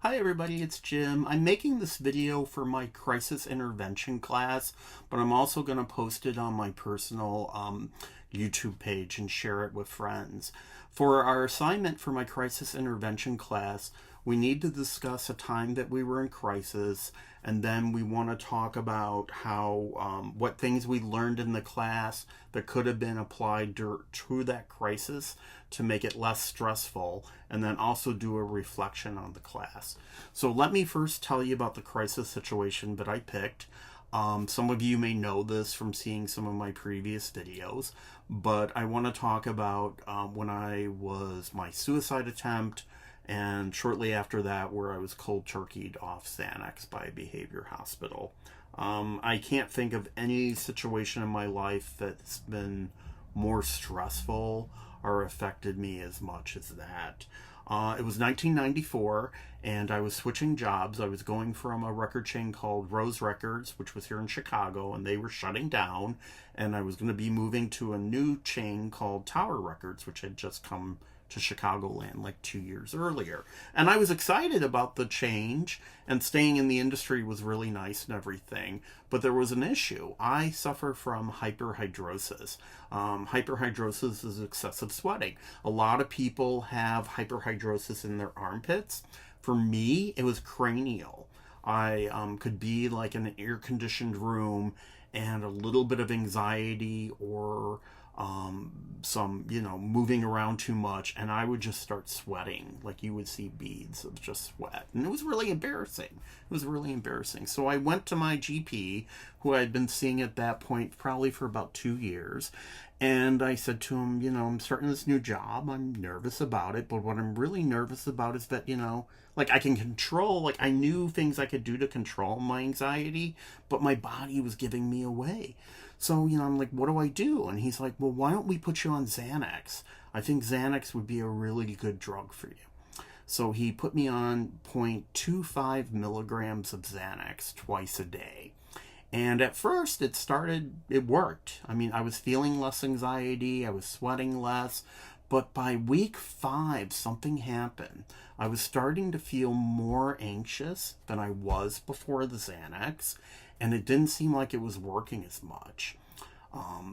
Hi everybody, it's Jim. I'm making this video for my crisis intervention class, but I'm also going to post it on my personal YouTube page and share it with friends. For our assignment for my crisis intervention class, we need to discuss a time that we were in crisis, and then we want to talk about how what things we learned in the class that could have been applied to that crisis to make it less stressful, and then also do a reflection on the class. So let me first tell you about the crisis situation that I picked. Some of you may know this from seeing some of my previous videos, but I want to talk about when I was my suicide attempt, and shortly after that, where I was cold turkeyed off Xanax by a behavior hospital. I can't think of any situation in my life that's been more stressful or affected me as much as that. It was 1994, and I was switching jobs. I was going from a record chain called Rose Records, which was here in Chicago, and they were shutting down, and I was going to be moving to a new chain called Tower Records, which had just come to Chicagoland like 2 years earlier. And I was excited about the change, and staying in the industry was really nice and everything. But there was an issue. I suffer from hyperhidrosis. Hyperhidrosis is excessive sweating. A lot of people have hyperhidrosis in their armpits. For me, it was cranial. I could be like in an air-conditioned room and a little bit of anxiety or some, moving around too much, and I would just start sweating. Like you would see beads of just sweat. And it was really embarrassing. It was really embarrassing. So I went to my GP, who I had been seeing at that point probably for about 2 years. And I said to him, I'm starting this new job. I'm nervous about it. But what I'm really nervous about is that, like I can control, like I knew things I could do to control my anxiety, but my body was giving me away. So, I'm like, what do I do? And he's like, well, why don't we put you on Xanax? I think Xanax would be a really good drug for you. So he put me on 0.25 milligrams of Xanax twice a day. And at first it worked. I mean, I was feeling less anxiety, I was sweating less, but by week 5, something happened. I was starting to feel more anxious than I was before the Xanax, and it didn't seem like it was working as much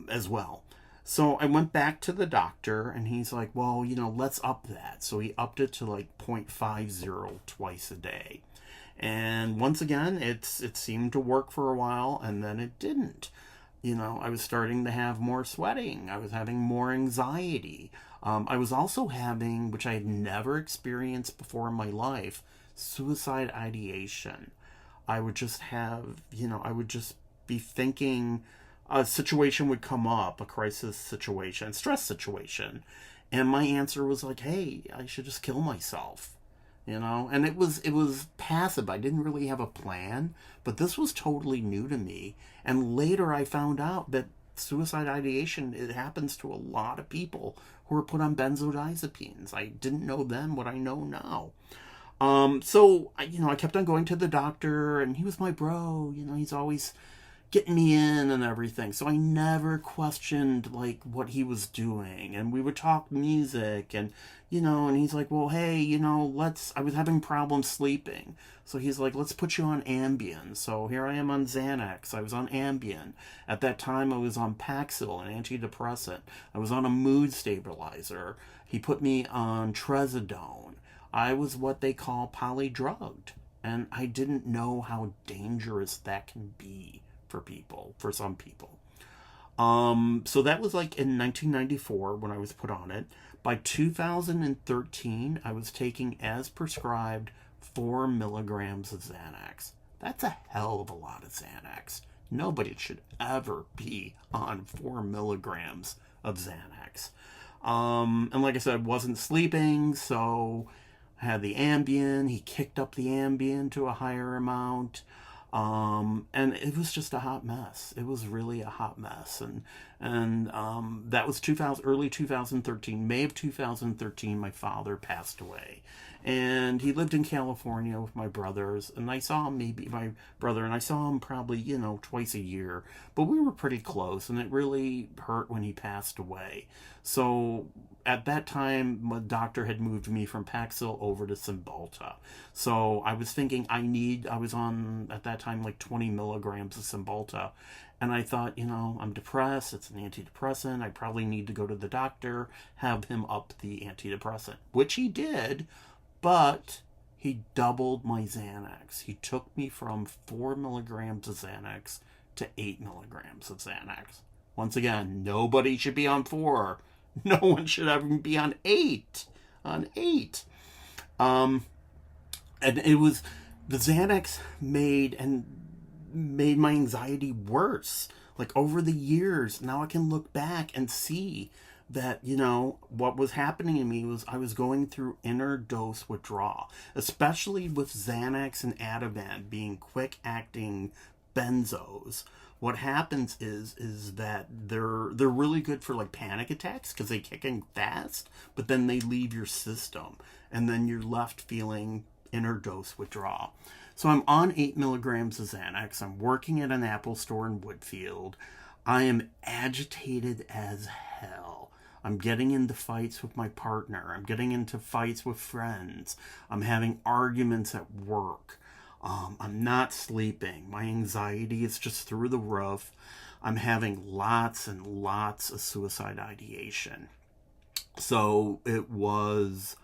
as well. So I went back to the doctor, and he's like, well, let's up that. So he upped it to like 0.50 twice a day. And once again, it seemed to work for a while, and then it didn't. I was starting to have more sweating. I was having more anxiety. I was also having, which I had never experienced before in my life, suicide ideation. I would just have, I would just be thinking a situation would come up, a crisis situation, stress situation. And my answer was like, hey, I should just kill myself. And it was passive. I didn't really have a plan, but this was totally new to me. And later I found out that suicide ideation, it happens to a lot of people who are put on benzodiazepines. I didn't know then what I know now. So I kept on going to the doctor, and he was my bro. He's always getting me in and everything. So I never questioned like what he was doing. And we would talk music, and and he's like, well, hey, I was having problems sleeping. So he's like, let's put you on Ambien. So here I am on Xanax. I was on Ambien. At that time I was on Paxil, an antidepressant. I was on a mood stabilizer. He put me on Trazodone. I was what they call polydrugged. And I didn't know how dangerous that can be for some people. So that was like in 1994 when I was put on it. By 2013, I was taking, as prescribed, 4 milligrams of Xanax. That's a hell of a lot of Xanax. Nobody should ever be on 4 milligrams of Xanax. And like I said, I wasn't sleeping, so I had the Ambien. He kicked up the Ambien to a higher amount. And it was just a hot mess. It was really a hot mess. And that was early 2013, May of 2013. My father passed away, and he lived in California with my brothers. And I saw him and I saw him probably twice a year, but we were pretty close, and it really hurt when he passed away. So at that time, my doctor had moved me from Paxil over to Cymbalta. So I was thinking I was on, at that time, like 20 milligrams of Cymbalta. And I thought, I'm depressed. It's an antidepressant. I probably need to go to the doctor, have him up the antidepressant, which he did, but he doubled my Xanax. He took me from 4 milligrams of Xanax to 8 milligrams of Xanax. Once again, nobody should be on 4. No one should ever be on 8. On 8. And it was the Xanax made my anxiety worse. Like, over the years, now I can look back and see that, what was happening to me was I was going through inner dose withdrawal, especially with Xanax and Ativan being quick acting benzos. What happens is that they're really good for like panic attacks because they kick in fast, but then they leave your system, and then you're left feeling inner dose withdrawal. So I'm on 8 milligrams of Xanax. I'm working at an Apple store in Woodfield. I am agitated as hell. I'm getting into fights with my partner. I'm getting into fights with friends. I'm having arguments at work. I'm not sleeping. My anxiety is just through the roof. I'm having lots and lots of suicide ideation. So it was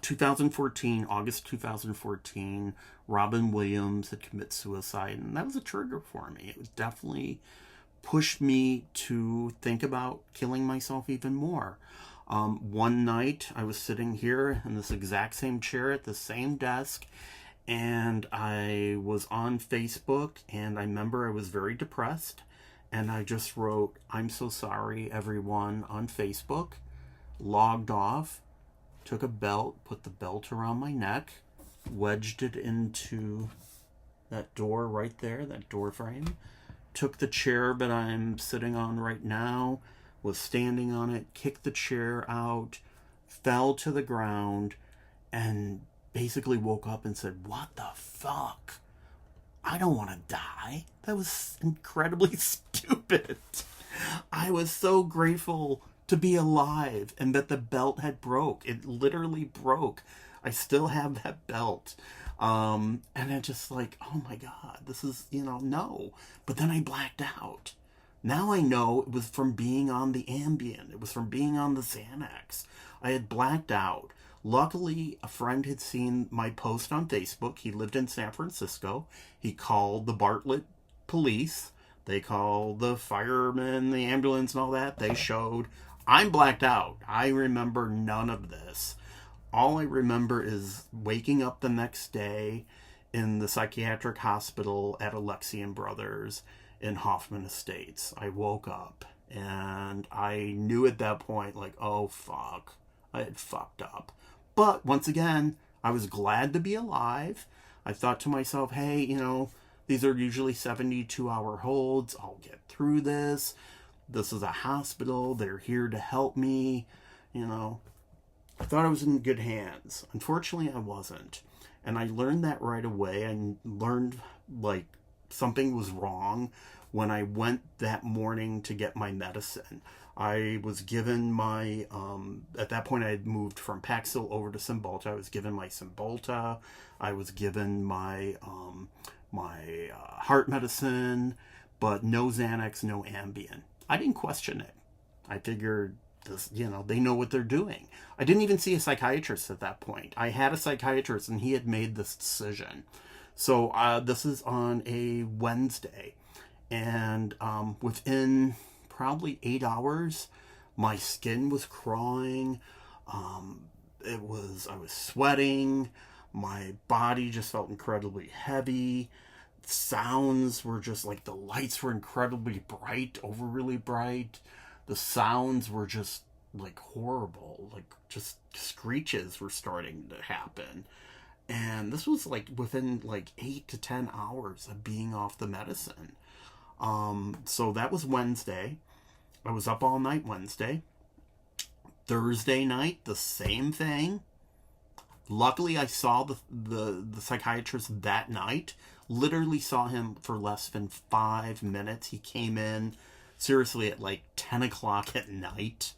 2014, August 2014, Robin Williams had committed suicide, and that was a trigger for me. It was definitely pushed me to think about killing myself even more. One night, I was sitting here in this exact same chair at the same desk, and I was on Facebook, and I remember I was very depressed, and I just wrote, "I'm so sorry, everyone," on Facebook, logged off, took a belt, put the belt around my neck, wedged it into that door right there, that door frame, took the chair that I'm sitting on right now, was standing on it, kicked the chair out, fell to the ground, and basically woke up and said, "What the fuck? I don't want to die." That was incredibly stupid. I was so grateful to be alive and that the belt had broke. It literally broke. I still have that belt. And it's just like, oh my God, this is, no. But then I blacked out. Now I know it was from being on the Ambien. It was from being on the Xanax. I had blacked out. Luckily, a friend had seen my post on Facebook. He lived in San Francisco. He called the Bartlett police. They called the firemen, the ambulance, and all that. They showed. I'm blacked out. I remember none of this. All I remember is waking up the next day in the psychiatric hospital at Alexian Brothers in Hoffman Estates. I woke up, and I knew at that point, like, oh, fuck. I had fucked up. But once again, I was glad to be alive. I thought to myself, hey, these are usually 72-hour holds. I'll get through this. This is a hospital. They're here to help me. I thought I was in good hands. Unfortunately, I wasn't. And I learned that right away. I learned, like, something was wrong when I went that morning to get my medicine. I was given my, at that point I had moved from Paxil over to Cymbalta. I was given my Cymbalta. I was given my heart medicine, but no Xanax, no Ambien. I didn't question it. I figured this, they know what they're doing. I didn't even see a psychiatrist at that point. I had a psychiatrist and he had made this decision. So this is on a Wednesday. And within probably 8 hours, my skin was crawling. I was sweating. My body just felt incredibly heavy. Sounds were just like, the lights were incredibly bright, really bright. The sounds were just like horrible, like just screeches were starting to happen. And this was like within like 8 to 10 hours of being off the medicine. So that was Wednesday. I was up all night Wednesday. Thursday night, the same thing. Luckily, I saw the psychiatrist that night. Literally saw him for less than 5 minutes. He came in, seriously, at like 10 o'clock at night.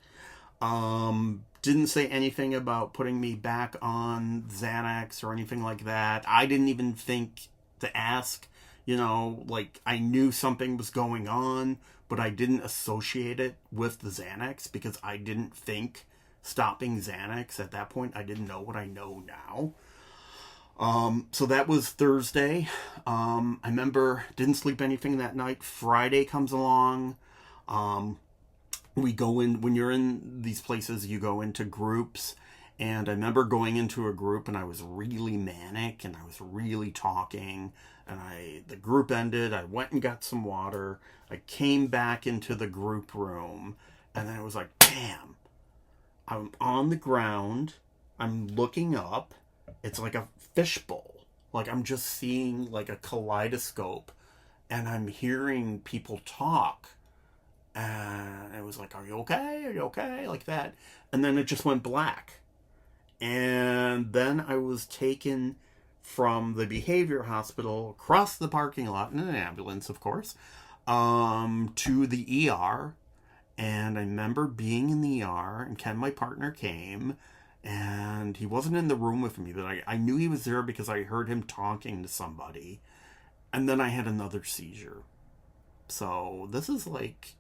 Didn't say anything about putting me back on Xanax or anything like that. I didn't even think to ask. Like, I knew something was going on, but I didn't associate it with the Xanax because I didn't think stopping Xanax at that point. I didn't know what I know now. So that was Thursday. I remember didn't sleep anything that night. Friday comes along. We go in, when you're in these places, you go into groups. And I remember going into a group and I was really manic and I was really talking. And the group ended. I went and got some water. I came back into the group room and then it was like, bam, I'm on the ground. I'm looking up. It's like a fishbowl. Like I'm just seeing like a kaleidoscope and I'm hearing people talk. And it was like, are you okay? Are you okay? Like that. And then it just went black. And then I was taken from the behavior hospital across the parking lot in an ambulance, of course, to the ER. And I remember being in the ER, and Ken, my partner, came, and he wasn't in the room with me, but I knew he was there because I heard him talking to somebody. And then I had another seizure. So this is like,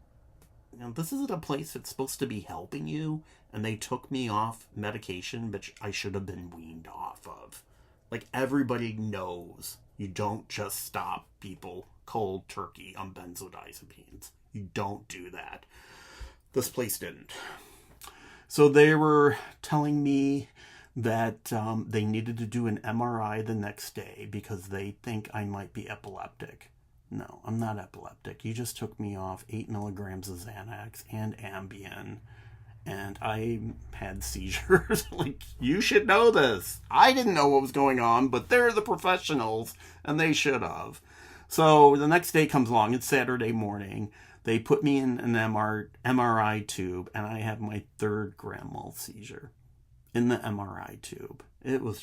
this isn't a place that's supposed to be helping you, and they took me off medication, which I should have been weaned off of. Like, everybody knows you don't just stop people cold turkey on benzodiazepines. You don't do that. This place didn't. So they were telling me that they needed to do an MRI the next day because they think I might be epileptic. No, I'm not epileptic. You just took me off 8 milligrams of Xanax and Ambien, and I had seizures. Like, you should know this. I didn't know what was going on, but they're the professionals, and they should have. So the next day comes along. It's Saturday morning. They put me in an MRI tube, and I have my third grand mal seizure in the MRI tube. It was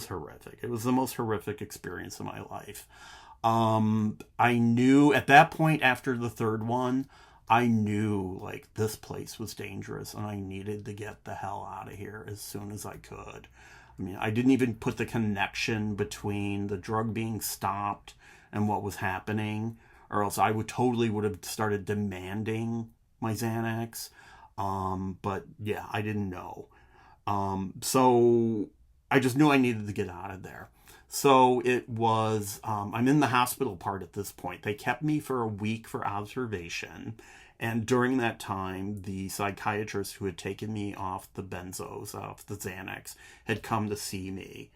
horrific. It was the most horrific experience of my life. I knew at that point, after the third one, I knew like this place was dangerous and I needed to get the hell out of here as soon as I could. I mean, I didn't even put the connection between the drug being stopped and what was happening, or else I would have started demanding my Xanax. But yeah, I didn't know. So I just knew I needed to get out of there. So it was, I'm in the hospital part at this point. They kept me for a week for observation. And during that time, the psychiatrist who had taken me off the benzos, off the Xanax, had come to see me.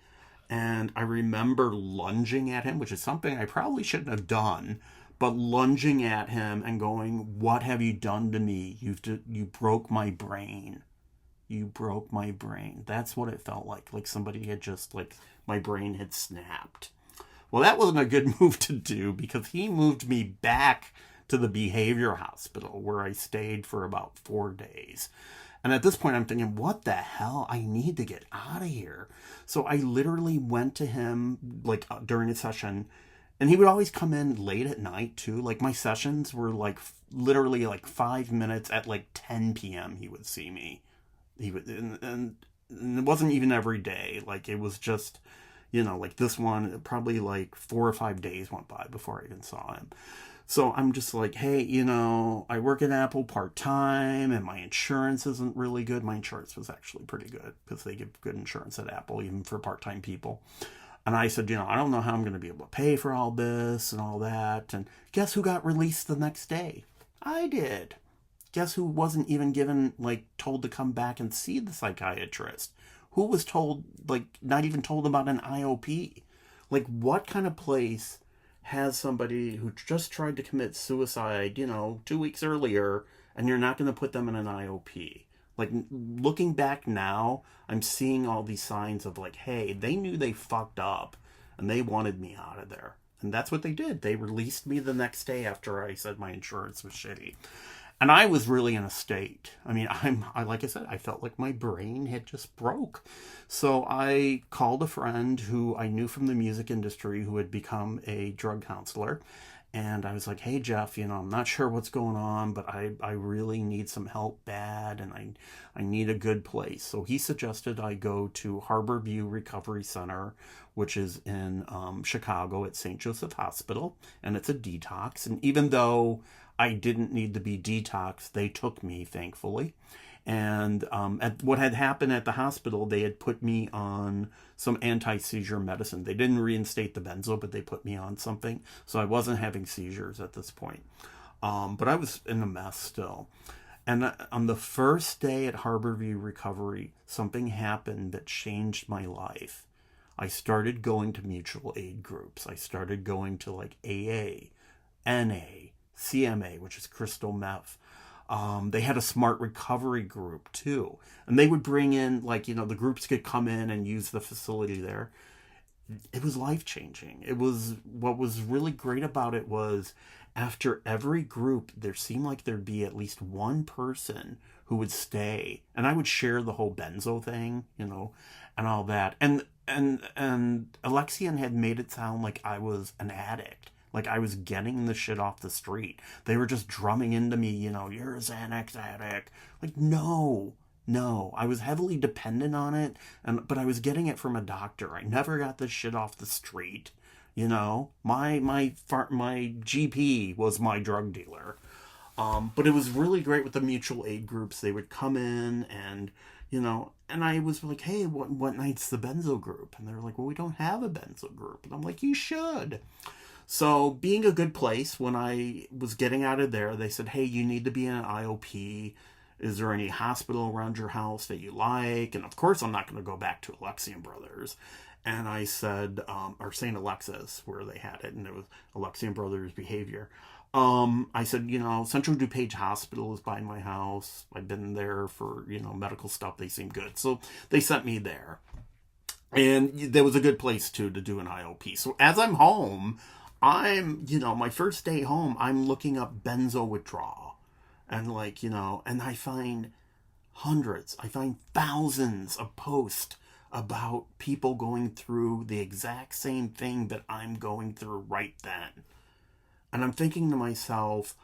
And I remember lunging at him, which is something I probably shouldn't have done, but lunging at him and going, "What have you done to me? You broke my brain. You broke my brain." That's what it felt like. Like somebody had just, like, my brain had snapped. Well, that wasn't a good move to do because he moved me back to the behavior hospital where I stayed for about 4 days. And at this point, I'm thinking, what the hell? I need to get out of here. So I literally went to him, like, during a session, and he would always come in late at night, too. Like, my sessions were, like, literally, like, 5 minutes at, like, 10 p.m. he would see me. He would, and it wasn't even every day. Like, it was just, like this one, probably like 4 or 5 days went by before I even saw him. So I'm just like, hey, I work at Apple part-time and my insurance isn't really good. My insurance was actually pretty good because they give good insurance at Apple, even for part-time people. And I said, I don't know how I'm going to be able to pay for all this and all that. And guess who got released the next day? I did. Guess who wasn't even told to come back and see the psychiatrist? Who was told, not even told about an IOP? Like, what kind of place has somebody who just tried to commit suicide, 2 weeks earlier, and you're not going to put them in an IOP? Like, looking back now, I'm seeing all these signs of, like, hey, they knew they fucked up, and they wanted me out of there. And that's what they did. They released me the next day after I said my insurance was shitty. And I was really in a state. I mean, like I said, I felt like my brain had just broke. So I called a friend who I knew from the music industry who had become a drug counselor. And I was like, hey, Jeff, I'm not sure what's going on, but I really need some help bad, and I need a good place. So he suggested I go to Harborview Recovery Center, which is in Chicago at St. Joseph Hospital, and it's a detox. And even though I didn't need to be detoxed, they took me, thankfully. And at what had happened at the hospital, they had put me on some anti-seizure medicine. They didn't reinstate the benzo, but they put me on something. So I wasn't having seizures at this point. But I was in a mess still. And on the first day at Harborview Recovery, something happened that changed my life. I started going to mutual aid groups. I started going to like AA, NA, CMA, which is crystal meth. They had a smart recovery group too. And they would bring in, the groups could come in and use the facility there. It was life-changing. What was really great about it was after every group, there seemed like there'd be at least one person who would stay. And I would share the whole benzo thing, and all that. And Alexian had made it sound like I was an addict. Like I was getting the shit off the street. They were just drumming into me, you're a Xanax addict. Like, no. I was heavily dependent on it, but I was getting it from a doctor. I never got this shit off the street. My GP was my drug dealer. But it was really great with the mutual aid groups. They would come in and, and I was like, hey, what night's the benzo group? And they're like, well, we don't have a benzo group. And I'm like, you should. So being a good place, when I was getting out of there, they said, hey, you need to be in an IOP. Is there any hospital around your house that you like? And of course, I'm not going to go back to Alexian Brothers. And I said, or St. Alexis, where they had it, and it was Alexian Brothers Behavior. I said, Central DuPage Hospital is by my house. I've been there for, medical stuff. They seem good. So they sent me there. And there was a good place, too, to do an IOP. So as I'm home, my first day home, I'm looking up benzo withdrawal. And and I find thousands of posts about people going through the exact same thing that I'm going through right then. And I'm thinking to myself,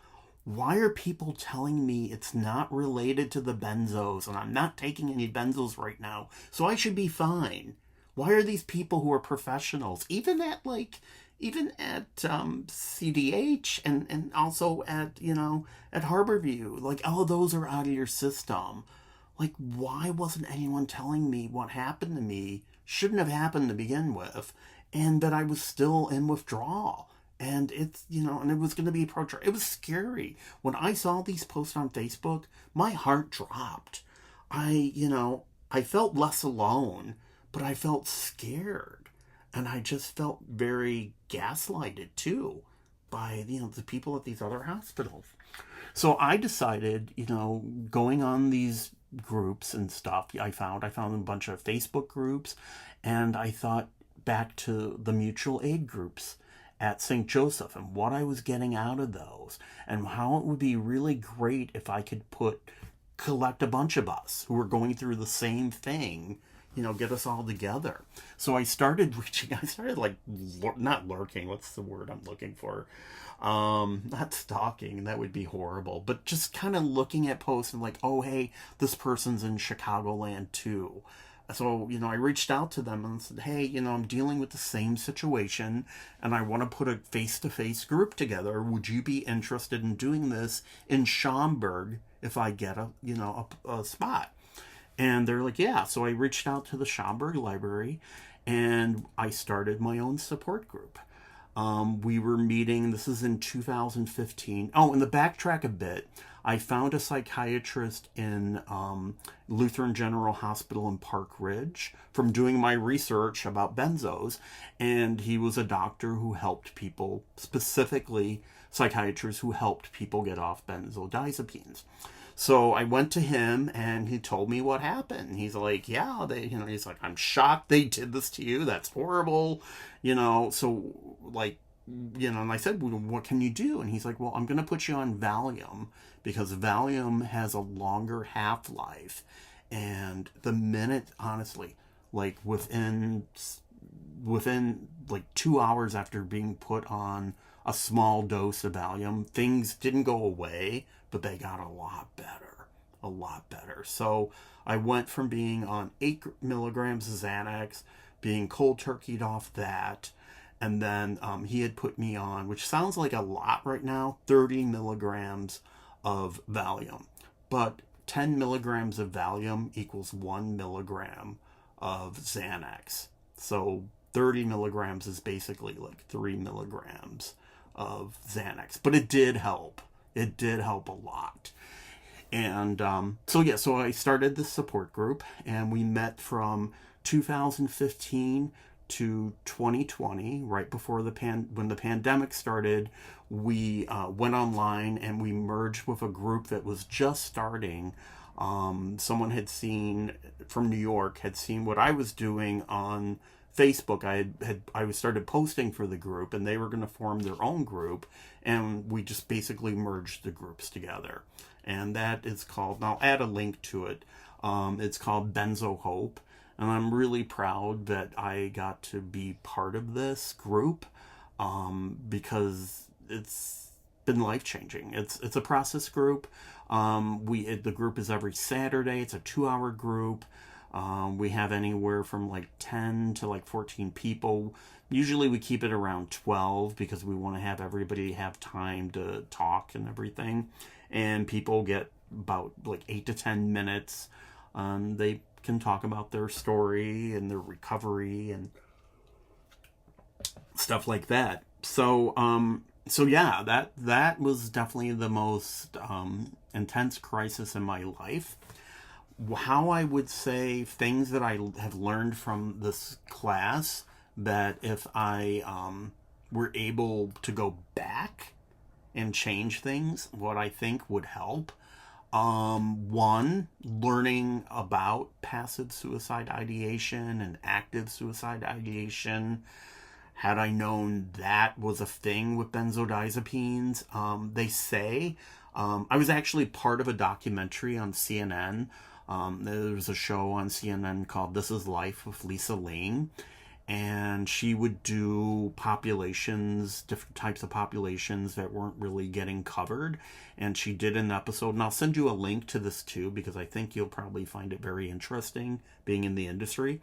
why are people telling me it's not related to the benzos and I'm not taking any benzos right now, so I should be fine? Why are these people who are professionals, even at CDH and also at Harborview, all of those are out of your system. Why wasn't anyone telling me what happened to me shouldn't have happened to begin with, and that I was still in withdrawal? And it's, and it was going to be it was scary. When I saw these posts on Facebook, my heart dropped. I felt less alone, but I felt scared. And I just felt very gaslighted, too, by, the people at these other hospitals. So I decided, going on these groups and stuff, I found a bunch of Facebook groups, and I thought back to the mutual aid groups at St. Joseph and what I was getting out of those, and how it would be really great if I could collect a bunch of us who were going through the same thing, get us all together. So I started not lurking, what's the word I'm looking for? Not stalking, that would be horrible, but just kind of looking at posts and oh, hey, this person's in Chicagoland too. So, I reached out to them and said, hey, I'm dealing with the same situation and I want to put a face-to-face group together. Would you be interested in doing this in Schaumburg if I get a spot? And they're like, yeah. So I reached out to the Schaumburg Library and I started my own support group. We were meeting, this is in 2015. Oh, and the backtrack a bit, I found a psychiatrist in Lutheran General Hospital in Park Ridge from doing my research about benzos. And he was a doctor who helped people, specifically psychiatrists who helped people get off benzodiazepines. So I went to him and he told me what happened. He's like, yeah, he's like, I'm shocked they did this to you. That's horrible. So and I said, well, what can you do? And he's like, well, I'm going to put you on Valium because Valium has a longer half-life. And the minute, honestly, like within like 2 hours after being put on a small dose of Valium, things didn't go away, but they got a lot better. A lot better. So I went from being on 8 milligrams of Xanax, being cold turkeyed off that, and then he had put me on, which sounds like a lot right now, 30 milligrams of Valium. But 10 milligrams of Valium equals 1 milligram of Xanax. So 30 milligrams is basically like 3 milligrams of Xanax. But it did help. It did help a lot. And so I started this support group, and we met from 2015 to 2020, right before when the pandemic started. We went online and we merged with a group that was just starting. Someone had seen from New York had seen what I was doing on Facebook. I started posting for the group, and they were going to form their own group, and we just basically merged the groups together. And that is called, and I'll add a link to it. It's called Benzo Hope, and I'm really proud that I got to be part of this group because it's been life-changing. It's a process group. The group is every Saturday. It's a 2-hour group. We have anywhere from like 10 to like 14 people. Usually we keep it around 12 because we want to have everybody have time to talk and everything. And people get about like 8 to 10 minutes. They can talk about their story and their recovery and stuff like that. So yeah, that was definitely the most intense crisis in my life. How I would say things that I have learned from this class, that if I were able to go back and change things, what I think would help. One, learning about passive suicide ideation and active suicide ideation. Had I known that was a thing with benzodiazepines, they say, I was actually part of a documentary on CNN. There was a show on CNN called This Is Life with Lisa Ling, and she would do populations, different types of populations that weren't really getting covered, and she did an episode, and I'll send you a link to this too, because I think you'll probably find it very interesting, being in the industry.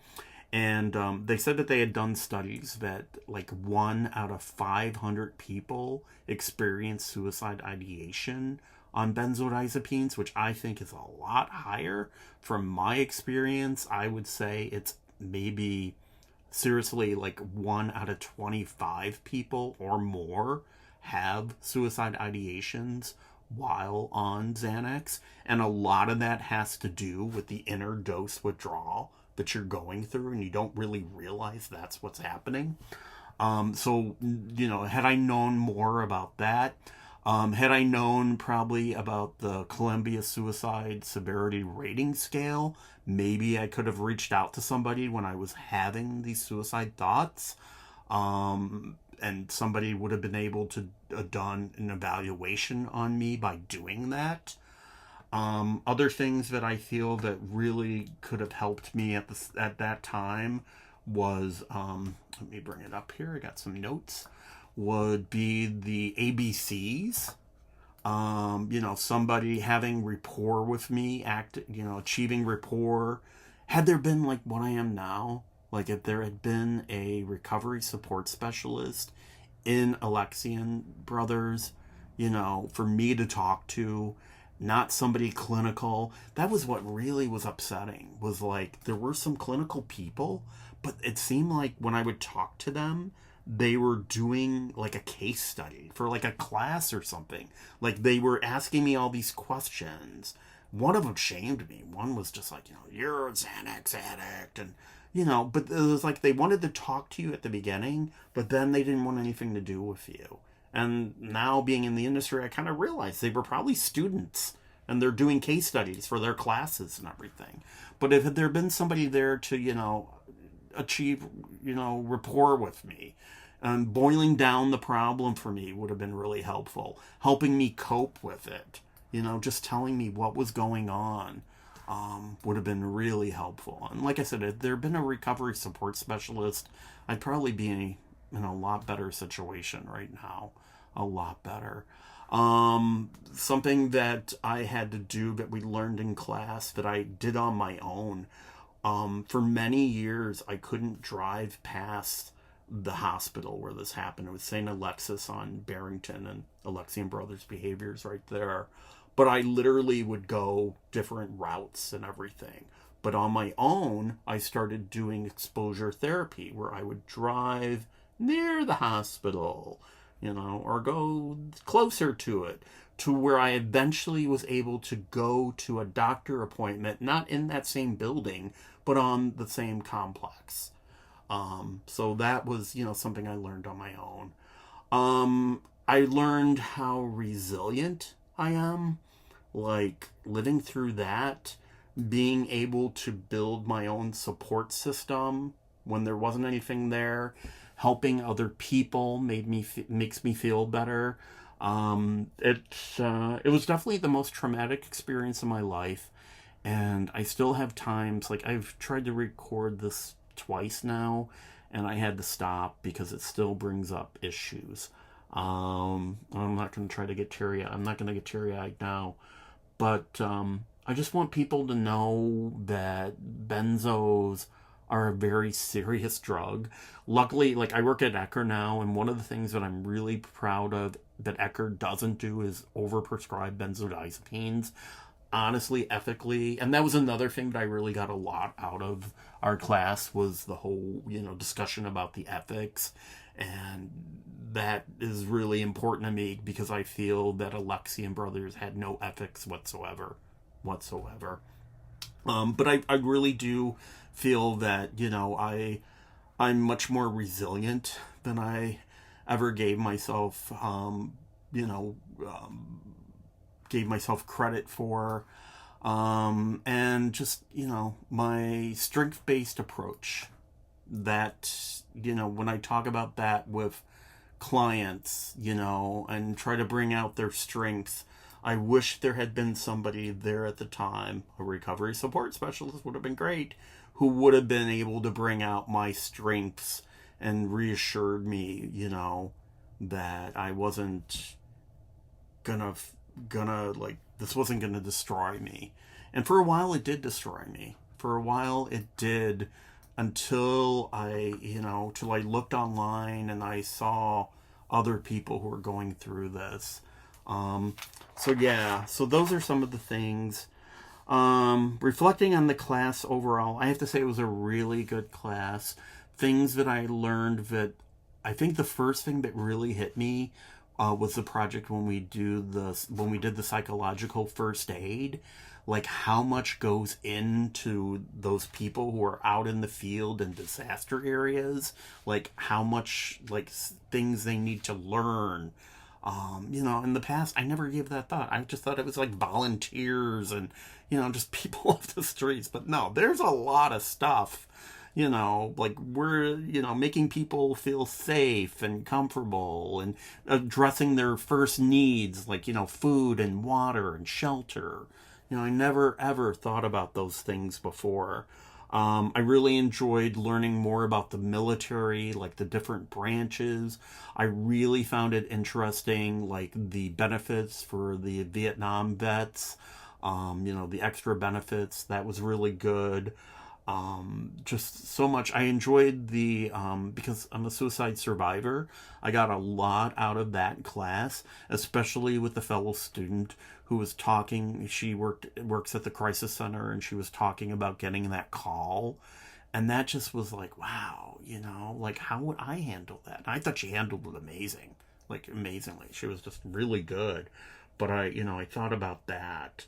And they said that they had done studies that like 1 out of 500 people experience suicide ideation on benzodiazepines, which I think is a lot higher. From my experience, I would say it's maybe seriously like 1 out of 25 people or more have suicide ideations while on Xanax. And a lot of that has to do with the inner dose withdrawal that you're going through, and you don't really realize that's what's happening. So, had I known more about that, had I known probably about the Columbia Suicide Severity Rating Scale, maybe I could have reached out to somebody when I was having these suicide thoughts, and somebody would have been able to done an evaluation on me by doing that. Other things that I feel that really could have helped me at that time was, let me bring it up here, I got some notes, would be the ABCs. Somebody having rapport with me, achieving rapport. Had there been like what I am now, like if there had been a recovery support specialist in Alexian Brothers, for me to talk to, not somebody clinical. That was what really was upsetting, was like there were some clinical people, but it seemed like when I would talk to them, they were doing like a case study for like a class or something. Like they were asking me all these questions. One of them shamed me. One was just like, you're a Xanax addict. And, but it was like they wanted to talk to you at the beginning, but then they didn't want anything to do with you. And now being in the industry, I kind of realized they were probably students and they're doing case studies for their classes and everything. But if there had been somebody there to, achieve, rapport with me And boiling down the problem for me would have been really helpful. Helping me cope with it. Just telling me what was going on would have been really helpful. And like I said, if there had been a recovery support specialist, I'd probably be in a lot better situation right now. A lot better. Something that I had to do that we learned in class that I did on my own. For many years, I couldn't drive past the hospital where this happened. It was St. Alexis on Barrington, and Alexian Brothers Behaviors right there. But I literally would go different routes and everything. But on my own, I started doing exposure therapy where I would drive near the hospital, or go closer to it, to where I eventually was able to go to a doctor appointment, not in that same building, but on the same complex. So that was, something I learned on my own. I learned how resilient I am, like living through that, being able to build my own support system when there wasn't anything there, helping other people makes me feel better. It was definitely the most traumatic experience of my life, and I still have times, like I've tried to record this twice now, and I had to stop because it still brings up issues. I'm not going to try to get teary-eyed. I'm not going to get teary-eyed now, but I just want people to know that benzos are a very serious drug. Luckily, like I work at Ecker now, and one of the things that I'm really proud of that Ecker doesn't do is overprescribe benzodiazepines. Honestly, ethically, and that was another thing that I really got a lot out of our class was the whole, discussion about the ethics, and that is really important to me because I feel that Alexian Brothers had no ethics whatsoever. But I really do feel that, I'm much more resilient than I ever gave myself, gave myself credit for. And just, my strength-based approach that, when I talk about that with clients, and try to bring out their strengths, I wish there had been somebody there at the time, a recovery support specialist would have been great, who would have been able to bring out my strengths and reassured me, that I wasn't gonna like, this wasn't gonna destroy me. And for a while it did destroy me. For a while it did, until I looked online and I saw other people who were going through this. So those are some of the things. Reflecting on the class overall, I have to say it was a really good class. Things that I learned that I think the first thing that really hit me was the project when we did the psychological first aid, like how much goes into those people who are out in the field in disaster areas, like how much like things they need to learn. In the past, I never gave that thought. I just thought it was like volunteers and, just people off the streets. But no, there's a lot of stuff, like we're, making people feel safe and comfortable and addressing their first needs, like, food and water and shelter. I never ever thought about those things before. I really enjoyed learning more about the military, like the different branches. I really found it interesting, like the benefits for the Vietnam vets, the extra benefits. That was really good. Just so much. I enjoyed because I'm a suicide survivor, I got a lot out of that class, especially with the fellow student who was talking. She works at the crisis center, and she was talking about getting that call. And that just was like, wow, like how would I handle that? And I thought she handled it amazingly. She was just really good. But I thought about that.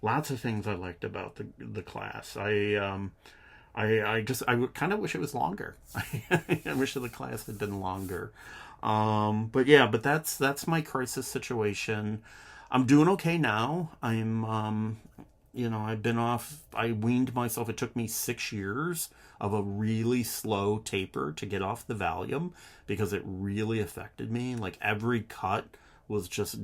Lots of things I liked about the class. I kind of wish it was longer. I wish the class had been longer. But that's my crisis situation. I'm doing okay now. I weaned myself. It took me 6 years of a really slow taper to get off the Valium because it really affected me. Like every cut was just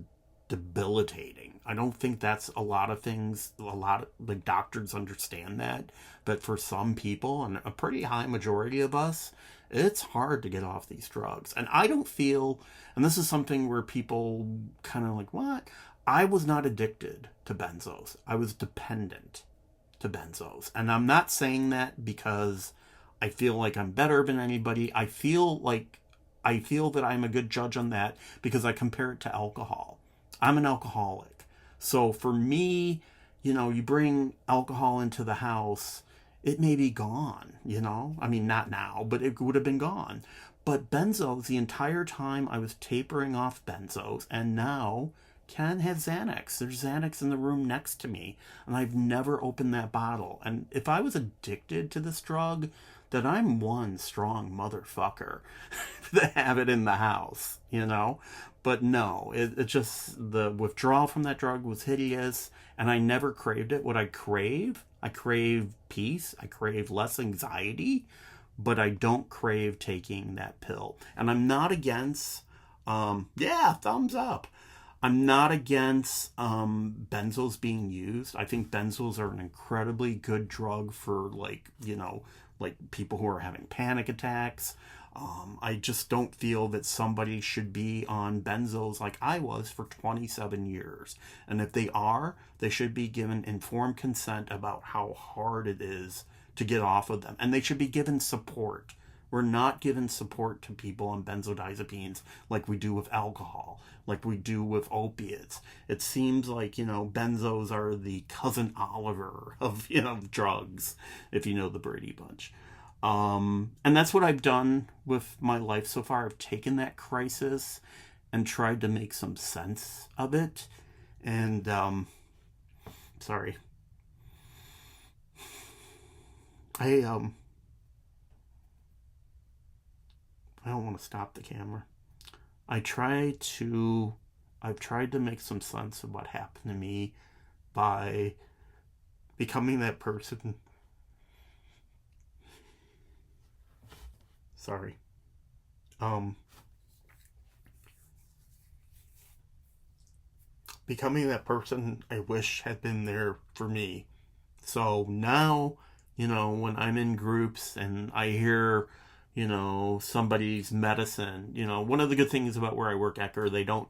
debilitating. I don't think that's a lot of things, a lot of like doctors understand that, but for some people, and a pretty high majority of us, it's hard to get off these drugs. And I don't feel, and this is something where people kind of like, what? I was not addicted to benzos. I was dependent to benzos. And I'm not saying that because I feel like I'm better than anybody. I feel that I'm a good judge on that because I compare it to alcohol. I'm an alcoholic. So for me, you bring alcohol into the house, it may be gone, I mean, not now, but it would have been gone. But benzos, the entire time I was tapering off benzos, and now Ken has Xanax. There's Xanax in the room next to me, and I've never opened that bottle. And if I was addicted to this drug, then I'm one strong motherfucker to have it in the house, But no, it just, the withdrawal from that drug was hideous, and I never craved it. What I crave peace, I crave less anxiety, but I don't crave taking that pill. And I'm not against, thumbs up. I'm not against benzos being used. I think benzos are an incredibly good drug for like people who are having panic attacks. I just don't feel that somebody should be on benzos like I was for 27 years. And if they are, they should be given informed consent about how hard it is to get off of them. And they should be given support. We're not giving support to people on benzodiazepines like we do with alcohol, like we do with opiates. It seems like, benzos are the cousin Oliver of, drugs, if you know the Brady Bunch. And that's what I've done with my life so far. I've taken that crisis and tried to make some sense of it. And, sorry. I don't want to stop the camera. I've tried to make some sense of what happened to me by becoming that person. Sorry. Becoming that person I wish had been there for me. So now, when I'm in groups and I hear, somebody's medicine, one of the good things about where I work, Ecker, they don't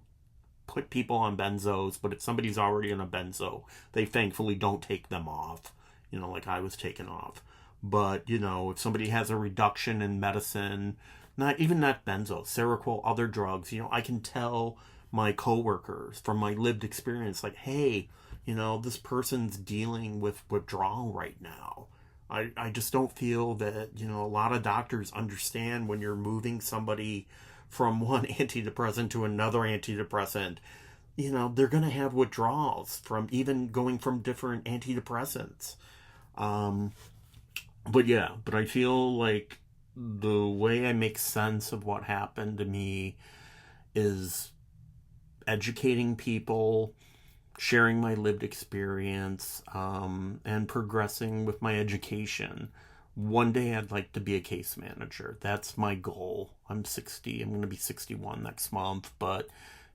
put people on benzos, but if somebody's already on a benzo, they thankfully don't take them off, like I was taken off. But, if somebody has a reduction in medicine, not benzo, Seroquel, other drugs, I can tell my coworkers from my lived experience, like, hey, this person's dealing with withdrawal right now. I just don't feel that, a lot of doctors understand when you're moving somebody from one antidepressant to another antidepressant, they're going to have withdrawals from even going from different antidepressants. But I feel like the way I make sense of what happened to me is educating people, sharing my lived experience, and progressing with my education. One day I'd like to be a case manager. That's my goal. I'm 60. I'm going to be 61 next month. But,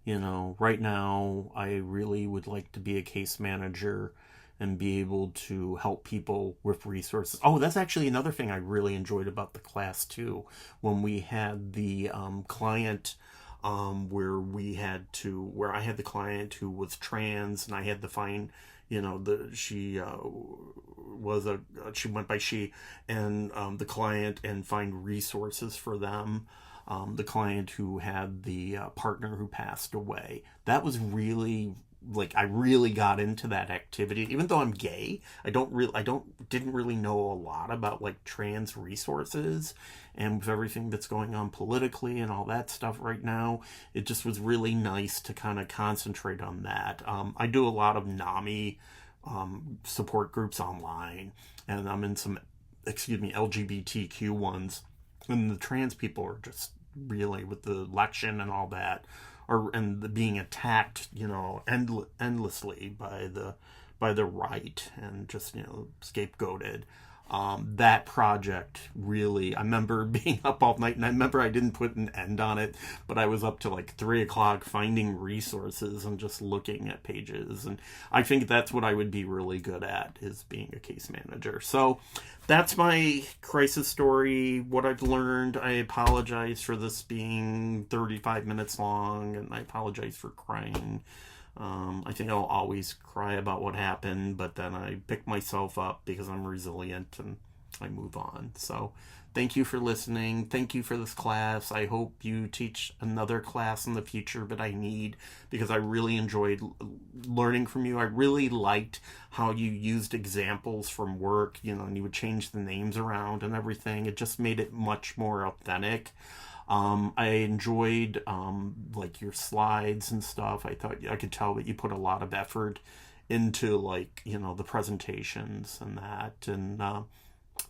right now I really would like to be a case manager and be able to help people with resources. Oh, that's actually another thing I really enjoyed about the class too. When we had the client, where I had the client who was trans, and I had to find, she went by she, and the client, and find resources for them. The client who had the partner who passed away. That was really, I really got into that activity. Even though I'm gay, didn't really know a lot about trans resources, and with everything that's going on politically and all that stuff right now, it just was really nice to kind of concentrate on that. I do a lot of NAMI support groups online, and I'm in some, LGBTQ ones, and the trans people are just really, with the election and all that, and being attacked, endlessly by by the right and just, scapegoated. That project really, I remember being up all night, and I remember I didn't put an end on it, but I was up to like 3 o'clock finding resources and just looking at pages. And I think that's what I would be really good at, is being a case manager. So that's my crisis story, what I've learned. I apologize for this being 35 minutes long, and I apologize for crying. I think I'll always cry about what happened, but then I pick myself up because I'm resilient and I move on. So thank you for listening. Thank you for this class. I hope you teach another class in the future that I need, because I really enjoyed learning from you. I really liked how you used examples from work, and you would change the names around and everything. It just made it much more authentic. I enjoyed like your slides and stuff. I thought I could tell that you put a lot of effort into the presentations and that. And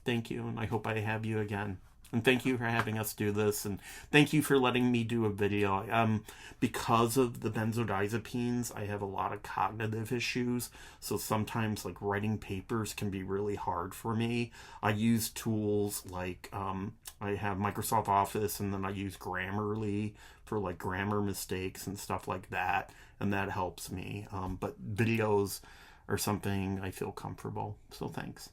thank you, and I hope I have you again. And thank you for having us do this, and thank you for letting me do a video. Because of the benzodiazepines, I have a lot of cognitive issues, so sometimes writing papers can be really hard for me. I use tools like I have Microsoft Office, and then I use Grammarly for grammar mistakes and stuff like that, and that helps me. But videos are something I feel comfortable. So thanks.